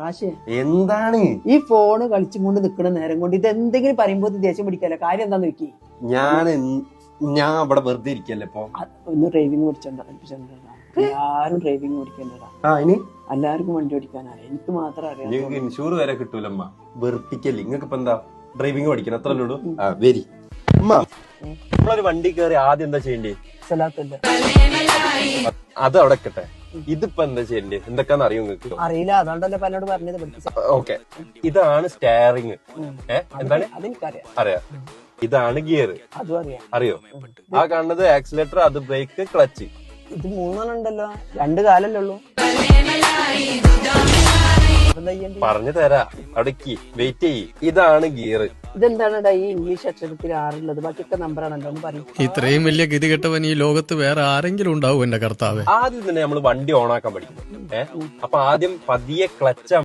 റാശേ എന്താണ് ഈ ഫോണ് കളിച്ചും കൊണ്ട് നിക്കണ നേരം കൊണ്ട് ഇത് എന്തെങ്കിലും പറയുമ്പോ ദേഷ്യം പിടിക്കല്ല. കാര്യം എന്താന്ന് നോക്കി. ഞാൻ ഇവിടെ വെറുതെ ഇരിക്കല്ലേ ഇപ്പൊ. ഒന്ന് ഡ്രൈവിംഗ് പഠിച്ചോണ്ടാ. എല്ലാരും ഡ്രൈവിംഗ് പഠിക്കണ്ടടാ. ഇനി എല്ലാവർക്കും വണ്ടി ഓടിക്കാനറിയാം. എനിക്ക് മാത്രം അറിയാം. നിങ്ങൾക്ക് ഇൻഷൂർ വരെ കിട്ടൂലമ്മ. വെറുപ്പിക്കല്ലേ. നിങ്ങൾക്ക് ഇപ്പൊ എന്താ ഡ്രൈവിംഗ് പഠിക്കണം അത്രല്ലേ ഉള്ളൂ. വരി അമ്മ, നമ്മളൊരു വണ്ടി കയറി ആദ്യം എന്താ ചെയ്യണ്ടേ? സ്ഥലത്തല്ല അത് അവിടെ കിട്ടെ. ഇതിപ്പോ എന്താ ചെയ്യണ്ടേ? എന്തൊക്കെയാന്ന് അറിയോ നിങ്ങൾക്ക്? അറിയില്ല, അതുകൊണ്ടല്ലേ പലരോട് പറഞ്ഞത്. ഓക്കെ, ഇതാണ് സ്റ്റിയറിംഗ്. എന്താണ്? അതെനിക്കറിയാം. അറിയാം. ഇതാണ് ഗിയർ. അതും അറിയാം. അറിയോ? ആ കാണുന്നത് ആക്സിലേറ്റർ, അത് ബ്രേക്ക്, ക്ലച്ച്. ഇത് മൂന്നെണ്ണം ഉണ്ടല്ലോ. 2 കാലല്ലേ ഉള്ളൂ. പറഞ്ഞു തരാ, അവിടേക്ക് വെയിറ്റ് ചെയ്യ്. ഇതാണ് ഗിയർ. ഇതെന്താണ് ഈ ഇംഗ്ലീഷ് അക്ഷരത്തിൽ 6 ഉള്ളത്? ബാക്കിയൊക്കെ നമ്പറാണല്ലോ. ഒന്ന് പറയും. ഇത്രയും വലിയ ഗതികെട്ടവൻ ഈ ലോകത്ത് വേറെ ആരെങ്കിലും ഉണ്ടാവും എന്റെ കർത്താവേ. ആദ്യം തന്നെ നമ്മൾ വണ്ടി ഓണാക്കാൻ പഠിക്കും. അപ്പൊ ആദ്യം പതിയെ ക്ലച്ച്